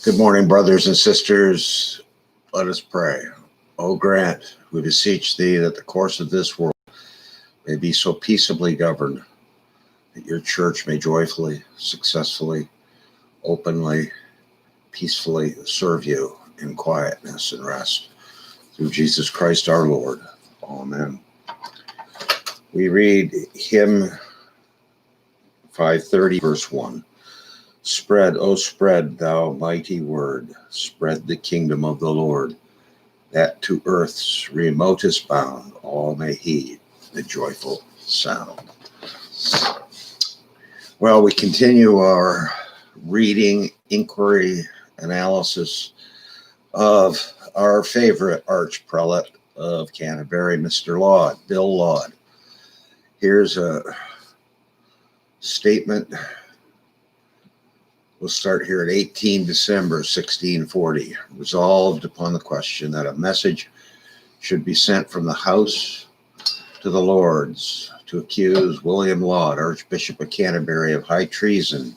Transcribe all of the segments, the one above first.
Good morning, brothers and sisters. Let us pray. O grant, we beseech thee, that the course of this world may be so peaceably governed that your church may joyfully, successfully, openly, peacefully serve you in quietness and rest. Through Jesus Christ our Lord. Amen. We read hymn 530, verse 1. Spread, O spread, thou mighty word, spread the kingdom of the Lord, that to earth's remotest bound all may heed the joyful sound. Well, we continue our reading, inquiry, analysis of our favorite archprelate of Canterbury, Mr. Laud, Bill Laud. Here's a statement. We'll start here at 18 December 1640. Resolved upon the question that a message should be sent from the House to the Lords to accuse William Laud, Archbishop of Canterbury, of high treason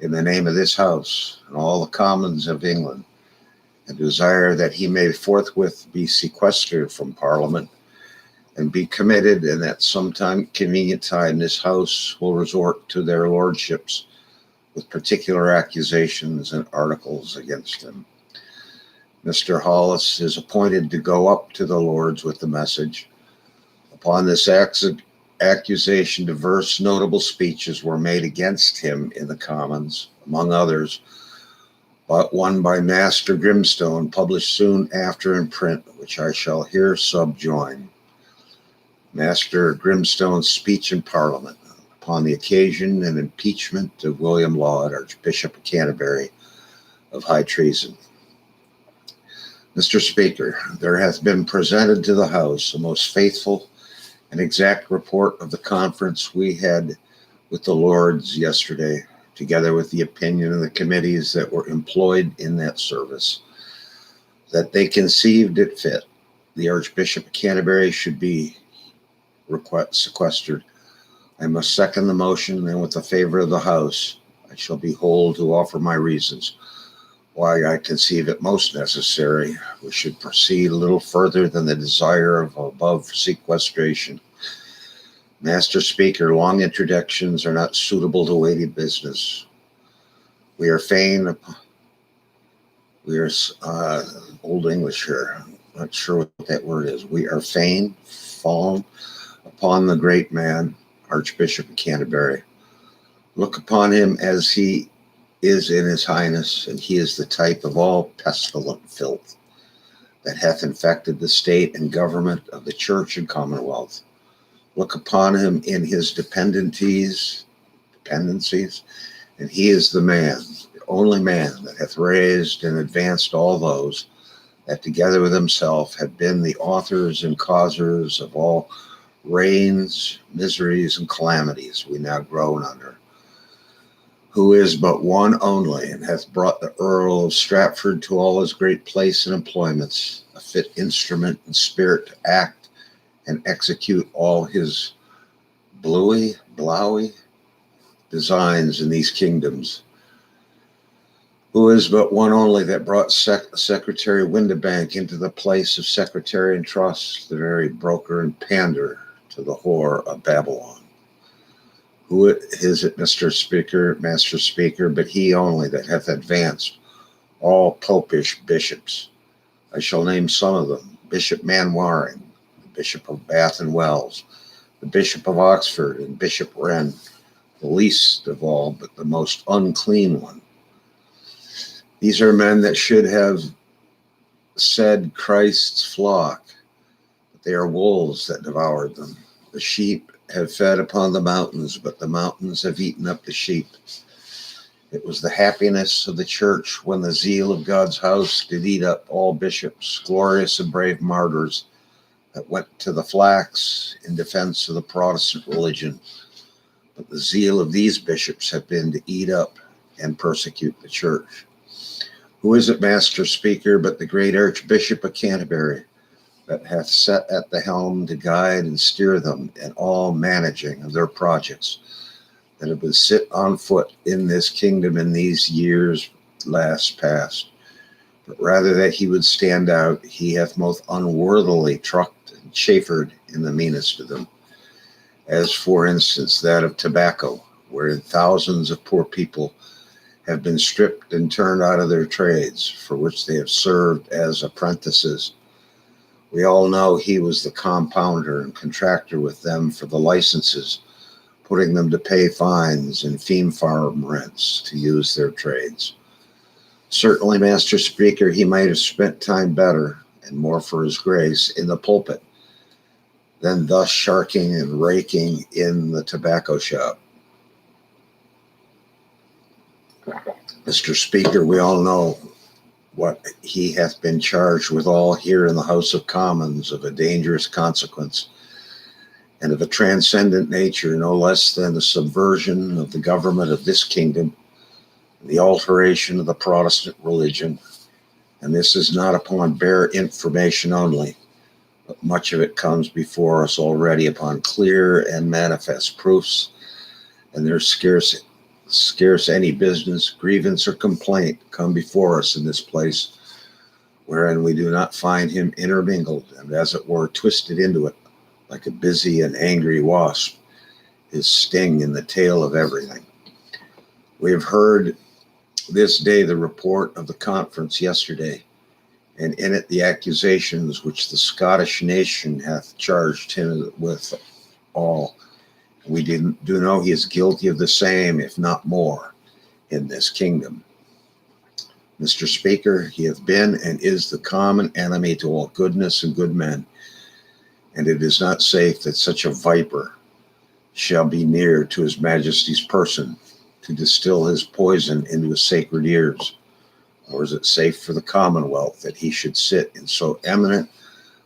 in the name of this House and all the Commons of England, and desire that he may forthwith be sequestered from Parliament and be committed, and that sometime convenient time this House will resort to their lordships with particular accusations and articles against him. Mr. Hollis is appointed to go up to the Lords with the message. Upon this accusation, diverse notable speeches were made against him in the Commons, among others, but one by Master Grimstone, published soon after in print, which I shall here subjoin. Master Grimstone's speech in Parliament upon the occasion and impeachment of William Laud, Archbishop of Canterbury, of high treason. Mr. Speaker, there hath been presented to the House a most faithful and exact report of the conference we had with the Lords yesterday, together with the opinion of the committees that were employed in that service, that they conceived it fit the Archbishop of Canterbury should be sequestered. I must second the motion, and with the favor of the House, I shall be whole to offer my reasons why I conceive it most necessary we should proceed a little further than the desire of above sequestration. Master Speaker, long introductions are not suitable to weighty business. We are Old English here, I'm not sure what that word is. We are fain fallen upon the great man, Archbishop of Canterbury. Look upon him as he is in his highness, and he is the type of all pestilent filth that hath infected the state and government of the Church and Commonwealth. Look upon him in his dependencies, and he is the man, the only man that hath raised and advanced all those that together with himself have been the authors and causers of all reigns, miseries, and calamities we now groan under, who is but one only, and hath brought the Earl of Stratford to all his great place and employments, a fit instrument and spirit to act and execute all his blowy designs in these kingdoms, who is but one only that brought Secretary Windibank into the place of Secretary and Trust, the very broker and pander to the whore of Babylon. Who is it, Master Speaker, but he only that hath advanced all popish bishops? I shall name some of them: Bishop Manwaring, the Bishop of Bath and Wells, the Bishop of Oxford, and Bishop Wren, the least of all, but the most unclean one. These are men that should have said Christ's flock, but they are wolves that devoured them. The sheep have fed upon the mountains, but the mountains have eaten up the sheep. It was the happiness of the church when the zeal of God's house did eat up all bishops, glorious and brave martyrs, that went to the flax in defense of the Protestant religion. But the zeal of these bishops have been to eat up and persecute the church. Who is it, Master Speaker, but the great Archbishop of Canterbury, that hath set at the helm to guide and steer them in all managing of their projects, that have been sit on foot in this kingdom in these years last past. But rather that he would stand out, he hath most unworthily trucked and chaffered in the meanest of them. As for instance that of tobacco, wherein thousands of poor people have been stripped and turned out of their trades, for which they have served as apprentices. We all know he was the compounder and contractor with them for the licenses, putting them to pay fines and fee farm rents to use their trades. Certainly, Master Speaker, he might have spent time better and more for his grace in the pulpit than thus sharking and raking in the tobacco shop. Mr. Speaker, we all know what he hath been charged withal here in the House of Commons of a dangerous consequence and of a transcendent nature, no less than the subversion of the government of this kingdom, the alteration of the Protestant religion. And this is not upon bare information only, but much of it comes before us already upon clear and manifest proofs, and there's scarce any business, grievance, or complaint come before us in this place, wherein we do not find him intermingled and as it were twisted into it, like a busy and angry wasp, his sting in the tail of everything. We have heard this day the report of the conference yesterday, and in it the accusations which the Scottish nation hath charged him with all. We do know he is guilty of the same, if not more, in this kingdom. Mr. Speaker, he hath been and is the common enemy to all goodness and good men, and it is not safe that such a viper shall be near to His Majesty's person to distill his poison into his sacred ears. Or is it safe for the Commonwealth that he should sit in so eminent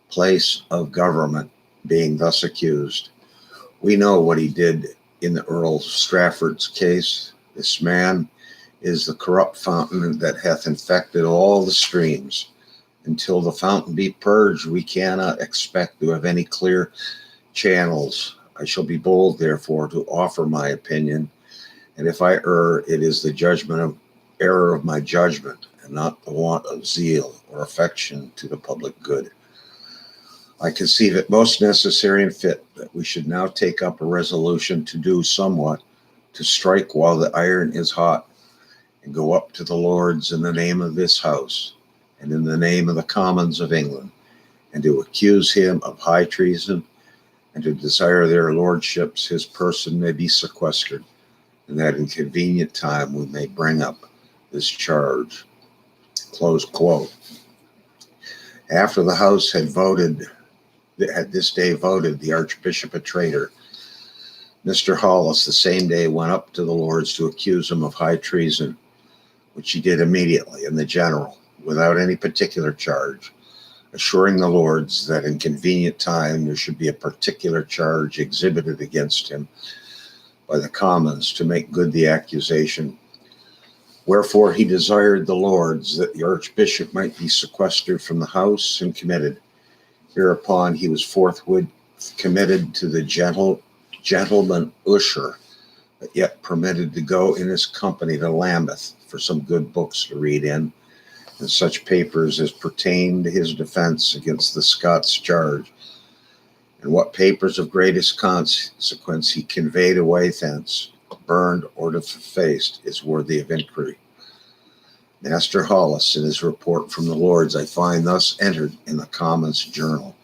place of government, being thus accused? We know what he did in the Earl of Strafford's case. This man is the corrupt fountain that hath infected all the streams. Until the fountain be purged, we cannot expect to have any clear channels. I shall be bold, therefore, to offer my opinion, and if I err, it is the error of my judgment, and not the want of zeal or affection to the public good. I conceive it most necessary and fit that we should now take up a resolution to do somewhat, to strike while the iron is hot, and go up to the Lords in the name of this House, and in the name of the Commons of England, and to accuse him of high treason, and to desire their lordships his person may be sequestered, and that in convenient time we may bring up this charge. Close quote. After the House had this day voted the Archbishop a traitor, Mr. Hollis the same day went up to the Lords to accuse him of high treason, which he did immediately in the general, without any particular charge, assuring the Lords that in convenient time there should be a particular charge exhibited against him by the Commons to make good the accusation. Wherefore he desired the Lords that the Archbishop might be sequestered from the House and committed. Hereupon he was forthwith committed to the gentleman usher, but yet permitted to go in his company to Lambeth for some good books to read in, and such papers as pertained to his defense against the Scots charge. And what papers of greatest consequence he conveyed away thence, burned or defaced, is worthy of inquiry. Master Hollis, in his report from the Lords, I find thus entered in the Commons Journal,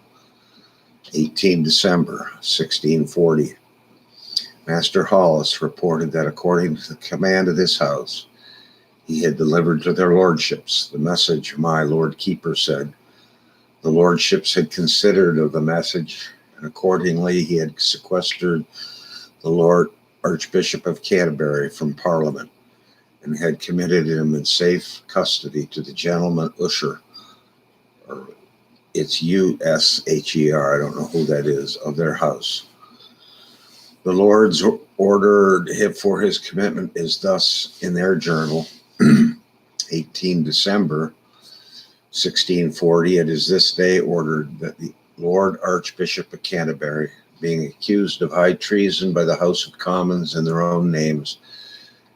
18 December 1640. Master Hollis reported that according to the command of this House, he had delivered to their lordships the message my Lord Keeper said. The lordships had considered of the message, and accordingly he had sequestered the Lord Archbishop of Canterbury from Parliament, and had committed him in safe custody to the gentleman usher, or it's USHER, I don't know who that is, of their house. The Lords ordered him for his commitment is thus in their journal, 18 December 1640. It is this day ordered that the Lord Archbishop of Canterbury, being accused of high treason by the House of Commons in their own names,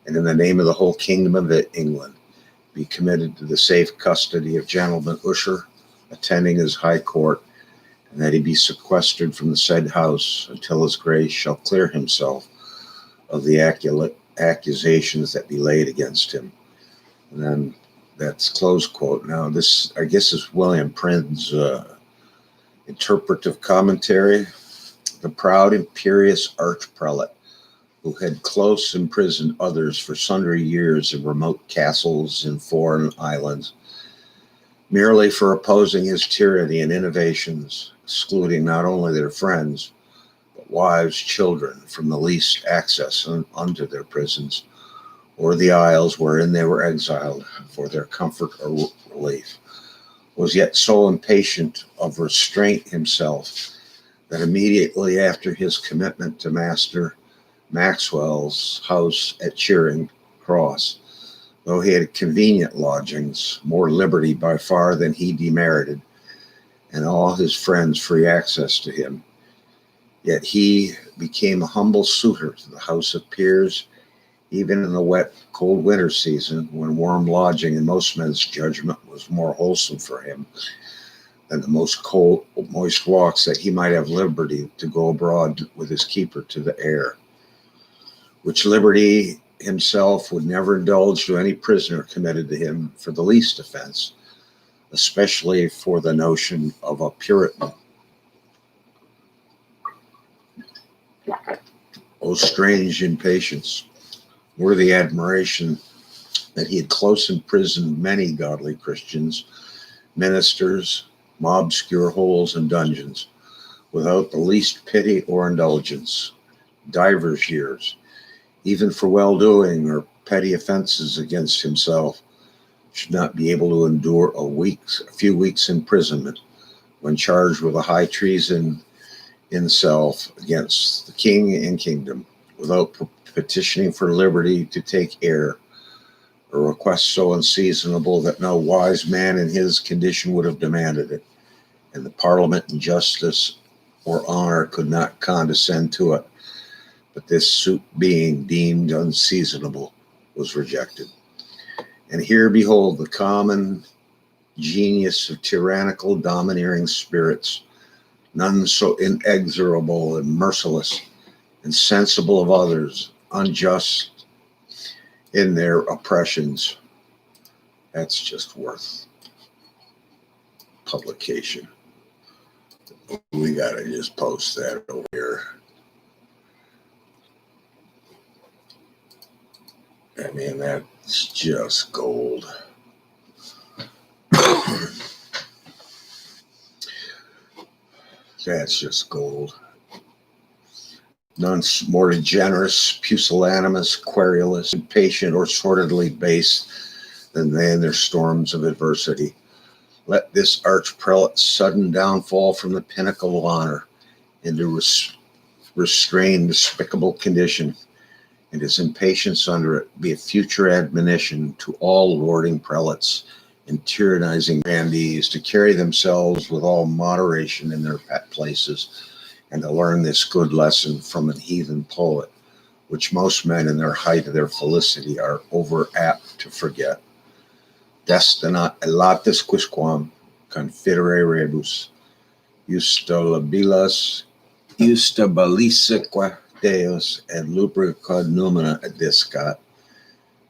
and in the name of the whole kingdom of England, be committed to the safe custody of gentleman Usher, attending his high court, and that he be sequestered from the said house until his grace shall clear himself of the accusations that be laid against him. And then that's close quote. Now this, I guess, is William Prynne's interpretive commentary. The proud, imperious archprelate, who had close imprisoned others for sundry years in remote castles in foreign islands, merely for opposing his tyranny and innovations, excluding not only their friends, but wives, children from the least access unto their prisons, or the isles wherein they were exiled for their comfort or relief, was yet so impatient of restraint himself that immediately after his commitment to Master Maxwell's house at Charing Cross, though he had convenient lodgings, more liberty by far than he demerited, and all his friends free access to him, yet he became a humble suitor to the House of Peers, even in the wet, cold winter season, when warm lodging in most men's judgment was more wholesome for him than the most cold, moist walks that he might have liberty to go abroad with his keeper to the air, which liberty himself would never indulge to any prisoner committed to him for the least offense, especially for the notion of a Puritan. O strange impatience, worthy admiration, that he had close imprisoned many godly Christians, ministers, obscure holes and dungeons, without the least pity or indulgence, divers years, even for well-doing or petty offenses against himself, should not be able to endure a few weeks' imprisonment when charged with a high treason in self against the king and kingdom, without petitioning for liberty to take air, a request so unseasonable that no wise man in his condition would have demanded it, and the Parliament and justice or honor could not condescend to it. But this suit being deemed unseasonable was rejected. And here behold the common genius of tyrannical domineering spirits, none so inexorable and merciless, insensible of others, unjust in their oppressions. That's just worth publication. We gotta just post that over here. I mean, that's just gold. That's just gold. None more generous, pusillanimous, querulous, impatient, or sordidly base than they in their storms of adversity. Let this archprelate's sudden downfall from the pinnacle of honor into restrained, despicable condition, and his impatience under it, be a future admonition to all lording prelates and tyrannizing grandees to carry themselves with all moderation in their places, and to learn this good lesson from an heathen poet, which most men in their height of their felicity are over apt to forget. Destinat elatis quisquam confederarebus justabilisque Deus et lubrica numina adiscat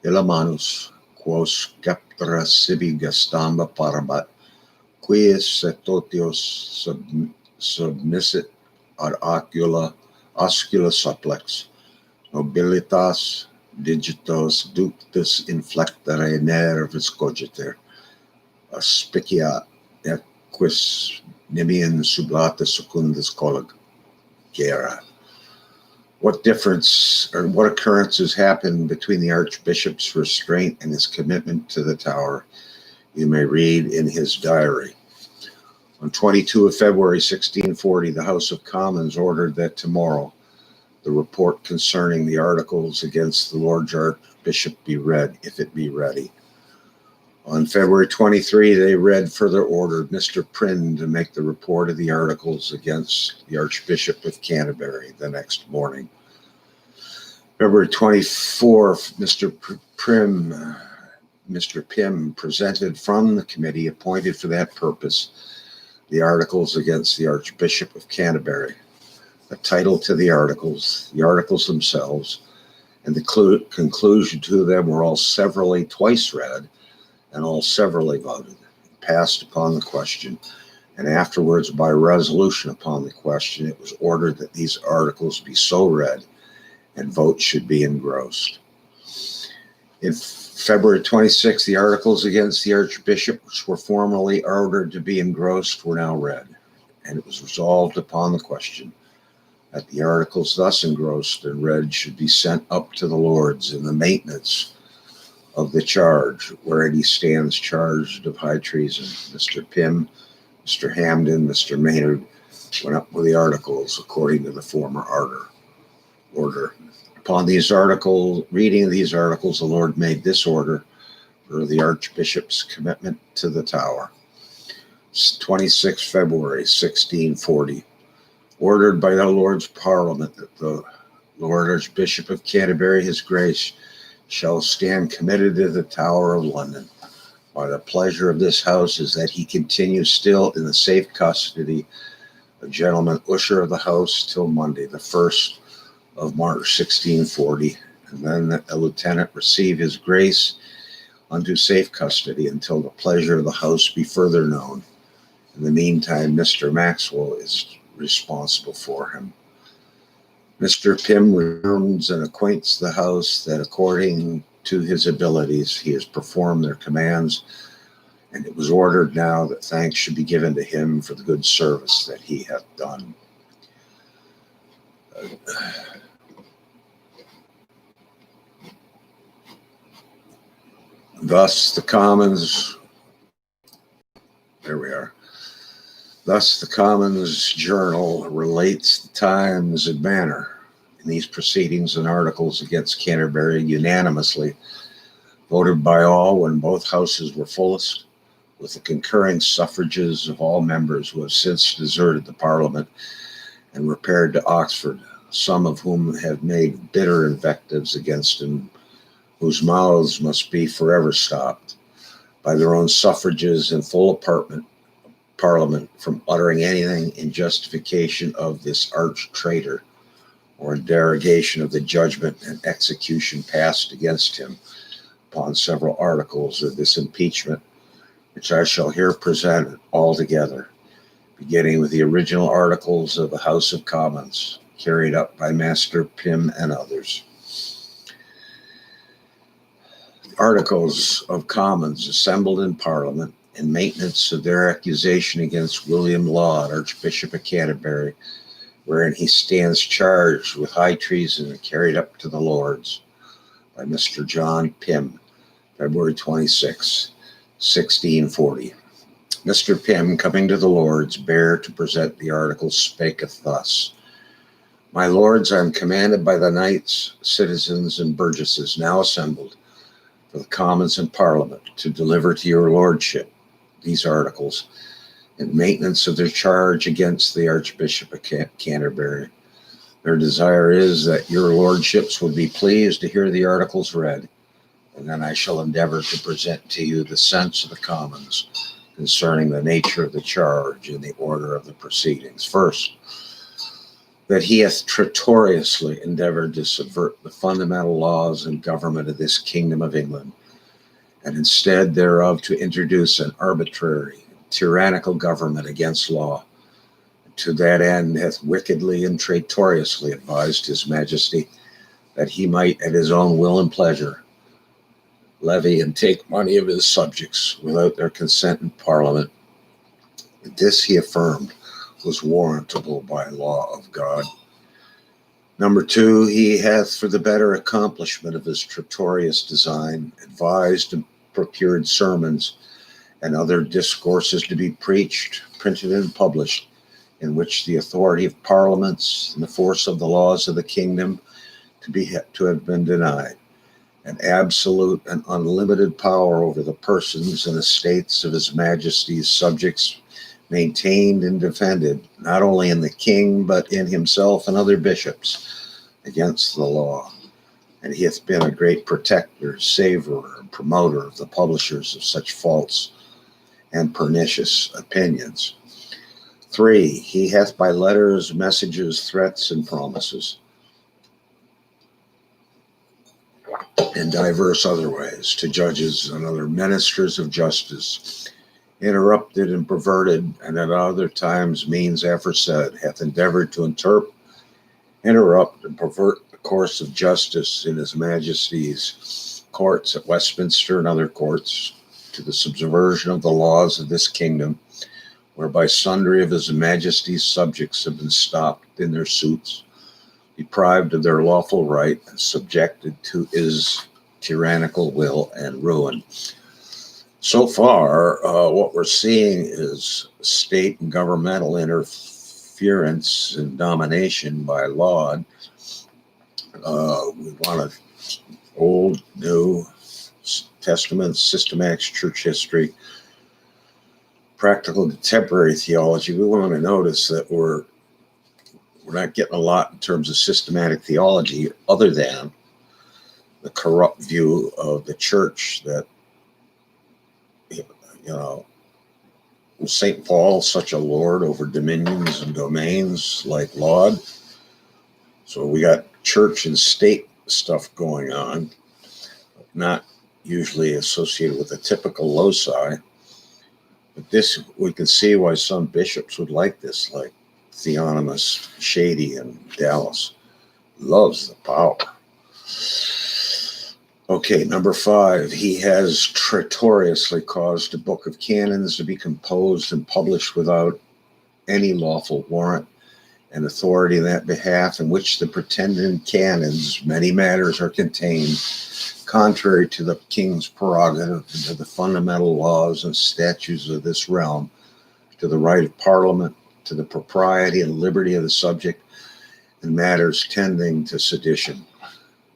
ilamanus quos sceptra sibi gestamba parabat quies setotios submissit ad ocula supplex nobilitas digitos ductus inflectere nervis cogiter aspiciat et quis nimian sublata secundus collegera. What difference or what occurrences happened between the Archbishop's restraint and his commitment to the Tower, you may read in his diary. On 22 of February 1640, the House of Commons ordered that tomorrow the report concerning the articles against the Lord Archbishop be read, if it be ready. On February 23, they further ordered Mr. Prynne to make the report of the articles against the Archbishop of Canterbury the next morning. February 24th, Mr. Prynne Mr. Pym presented from the committee appointed for that purpose the articles against the Archbishop of Canterbury. The title to the articles themselves, and the conclusion to them were all severally twice read and all severally voted, passed upon the question, and afterwards by resolution upon the question it was ordered that these articles be so read and votes should be engrossed. In February 26, the articles against the Archbishop, which were formerly ordered to be engrossed, were now read, and it was resolved upon the question that the articles thus engrossed and read should be sent up to the Lords in the maintenance of the charge, wherein he stands charged of high treason. Mr. Pym, Mr. Hamden, Mr. Maynard went up with the articles according to the former order. Upon these articles, reading these articles, the Lord made this order for the Archbishop's commitment to the Tower. 26 February 1640. Ordered by the Lord's Parliament that the Lord Archbishop of Canterbury, His Grace, shall stand committed to the Tower of London. By the pleasure of this House is that he continue still in the safe custody of Gentleman Usher of the House till Monday, the 1st of March 1640, and then that the Lieutenant receive His Grace unto safe custody until the pleasure of the House be further known. In the meantime, Mr. Maxwell is responsible for him. Mr. Pym returns and acquaints the House that according to his abilities he has performed their commands, and it was ordered now that thanks should be given to him for the good service that he hath done. Thus the Commons Journal relates the times and manner in these proceedings and articles against Canterbury unanimously voted by all when both houses were fullest, with the concurring suffrages of all members who have since deserted the Parliament and repaired to Oxford, some of whom have made bitter invectives against him, whose mouths must be forever stopped by their own suffrages in full Parliament from uttering anything in justification of this arch traitor, or in derogation of the judgment and execution passed against him upon several articles of this impeachment, which I shall here present all together, beginning with the original articles of the House of Commons, carried up by Master Pym and others. The Articles of Commons assembled in Parliament in maintenance of their accusation against William Laud, Archbishop of Canterbury, wherein he stands charged with high treason and carried up to the Lords by Mr. John Pym, February 26, 1640. Mr. Pym, coming to the Lords, bare to present the articles, spaketh thus: My Lords, I am commanded by the knights, citizens, and burgesses now assembled for the Commons and Parliament to deliver to your Lordship these articles in maintenance of their charge against the Archbishop of Canterbury. Their desire is that your Lordships would be pleased to hear the articles read, and then I shall endeavor to present to you the sense of the Commons concerning the nature of the charge and the order of the proceedings. First, that he hath traiterously endeavored to subvert the fundamental laws and government of this kingdom of England, and instead thereof to introduce an arbitrary, tyrannical government against law. To that end hath wickedly and traitorously advised His Majesty that he might at his own will and pleasure levy and take money of his subjects without their consent in Parliament. This he affirmed was warrantable by law of God. Number two, he hath, for the better accomplishment of his traitorous design, advised and procured sermons and other discourses to be preached, printed, and published, in which the authority of parliaments and the force of the laws of the kingdom to have been denied, and absolute and unlimited power over the persons and estates of His Majesty's subjects maintained and defended, not only in the king, but in himself and other bishops, against the law. and he hath been a great protector, saver, and promoter of the publishers of such false and pernicious opinions. 3, he hath by letters, messages, threats, and promises, in diverse other ways, to judges and other ministers of justice, interrupted and perverted, and at other times means aforesaid, hath endeavoured to interrupt and pervert the course of justice in His Majesties' courts at Westminster and other courts, to the subversion of the laws of this kingdom, whereby sundry of His Majesty's subjects have been stopped in their suits, deprived of their lawful right, and subjected to his tyrannical will and ruin. So far, what we're seeing is state and governmental interference and domination by Laud. We want Old, New Testament, systematic church history, practical contemporary theology. We want to notice that we're not getting a lot in terms of systematic theology, other than the corrupt view of the church that, was St. Paul such a lord over dominions and domains like Laud? So we got church and state stuff going on, not usually associated with a typical loci. But this, we can see why some bishops would like this, like Theonomus Shady in Dallas. Loves the power. Okay, number 5, he has traiterously caused a book of canons to be composed and published without any lawful warrant and authority in that behalf, in which the pretended canons, many matters are contained, contrary to the king's prerogative and to the fundamental laws and statutes of this realm, to the right of parliament, to the propriety and liberty of the subject, and matters tending to sedition,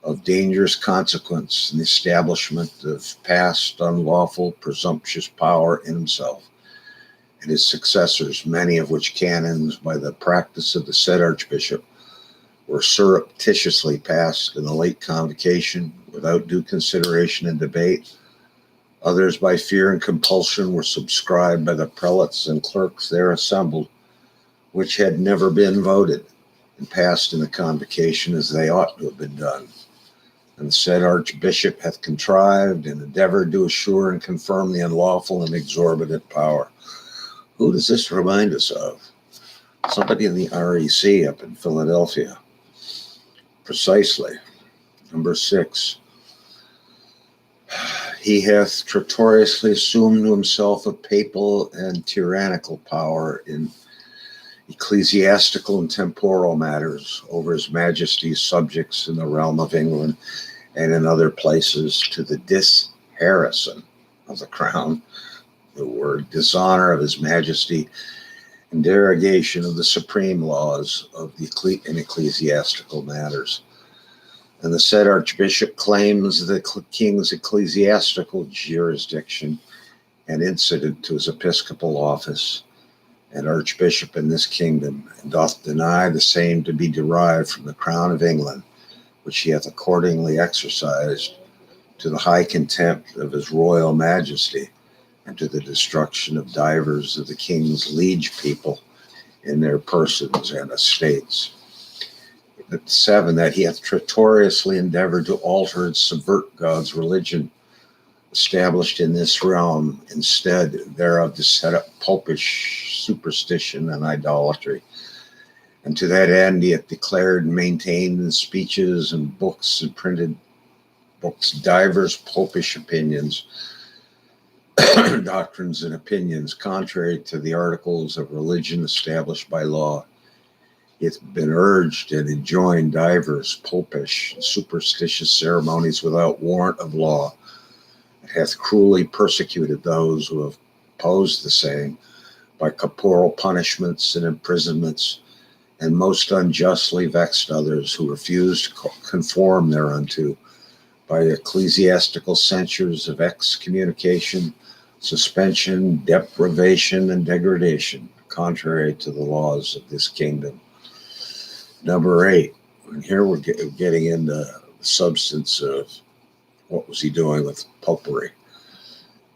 of dangerous consequence in the establishment of past unlawful presumptuous power in himself and his successors, many of which canons by the practice of the said archbishop were surreptitiously passed in the late convocation without due consideration and debate. Others by fear and compulsion were subscribed by the prelates and clerks there assembled, which had never been voted and passed in the convocation as they ought to have been done. And the said archbishop hath contrived and endeavoured to assure and confirm the unlawful and exorbitant power. Who does this remind us of? Somebody in the REC up in Philadelphia. Precisely. Number 6. He hath traitorously assumed to himself a papal and tyrannical power in ecclesiastical and temporal matters over His Majesty's subjects in the realm of England and in other places, to the disharrison of the crown, the word dishonor of His Majesty, and derogation of the supreme laws of the in ecclesiastical matters. And the said archbishop claims the king's ecclesiastical jurisdiction and incident to his episcopal office and archbishop in this kingdom, and doth deny the same to be derived from the crown of England, which he hath accordingly exercised to the high contempt of His Royal Majesty, and to the destruction of divers of the king's liege people in their persons and estates. 7, that he hath traitorously endeavoured to alter and subvert God's religion established in this realm, instead thereof to set up popish superstition and idolatry. And to that end he hath declared and maintained in speeches and books and printed books divers popish opinions, doctrines and opinions contrary to the articles of religion established by law. He hath been urged and enjoined divers popish and superstitious ceremonies without warrant of law, and hath cruelly persecuted those who have opposed the same by corporal punishments and imprisonments, and most unjustly vexed others who refused to conform thereunto by ecclesiastical censures of excommunication, suspension, deprivation, and degradation, contrary to the laws of this kingdom. Number 8, and here we're getting into substance of what was he doing with popery,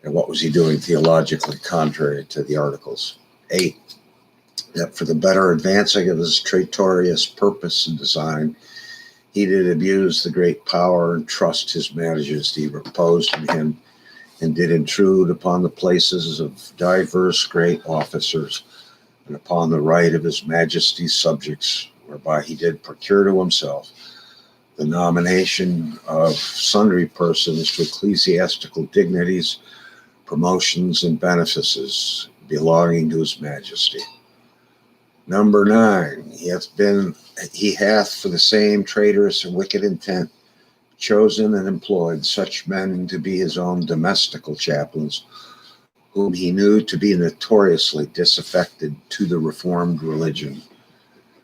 and what was he doing theologically contrary to the articles. 8, that for the better advancing of his traitorous purpose and design, he did abuse the great power and trust his majesty reposed in him, and did intrude upon the places of diverse great officers, and upon the right of his majesty's subjects, whereby he did procure to himself the nomination of sundry persons to ecclesiastical dignities, promotions, and benefices belonging to his majesty. Number 9, he hath for the same traitorous and wicked intent chosen and employed such men to be his own domesticall chaplaines, whom he knew to be notoriously disaffected to the reformed religion,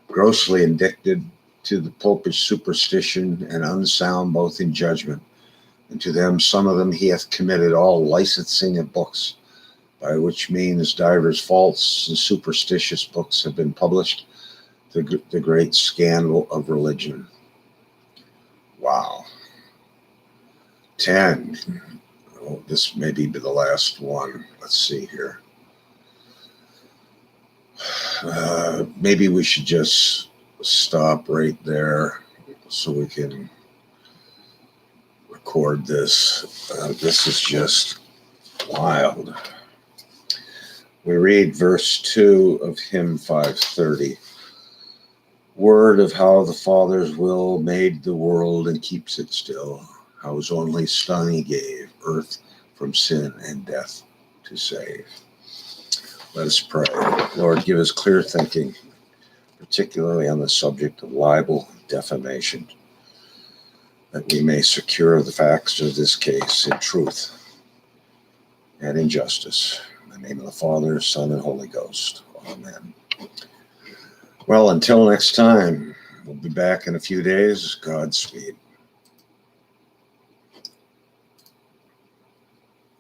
grossly addicted to the popish superstition, and unsound both in judgement. And to them, some of them, he hath committed all licensing of books, by which means divers false and superstitious books have been published, the great scandal of religion. Wow. 10. Oh, this may be the last one. Let's see here. Maybe we should just stop right there so we can record this. This is just wild. We read verse 2 of hymn 530. Word of how the Father's will made the world and keeps it still, how his only Son he gave, earth from sin and death to save. Let us pray. Lord, give us clear thinking, particularly on the subject of libel, defamation, that we may secure the facts of this case in truth and in justice. In the name of the Father, Son, and Holy Ghost. Amen. Well, until next time, we'll be back in a few days. Godspeed.